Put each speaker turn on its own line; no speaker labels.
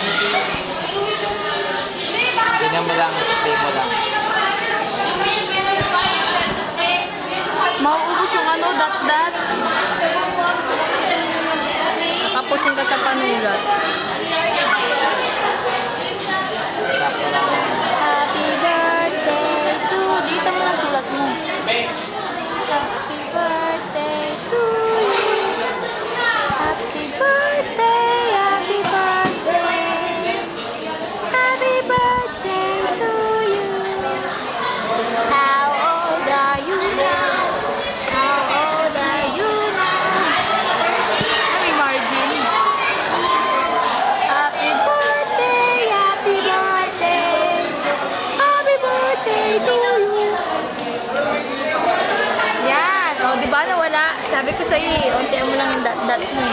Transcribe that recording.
lang. Tingnan mo lang, stay mo lang.
Mauubos yung ano, dat-dat. Nakapusin ka sa panulat.
Sakto lang.
Happy birthday to... Dito mo lang sulat mo. Happy birthday to you. Happy birthday, happy birthday. Happy birthday to you. How old are you now? How old are you now? Ay, Margin. Happy birthday, happy birthday. Happy birthday to you. Yan. O, di ba nawala? Sabi ko sa'yo eh, unti mo lang yung dat-dat mo.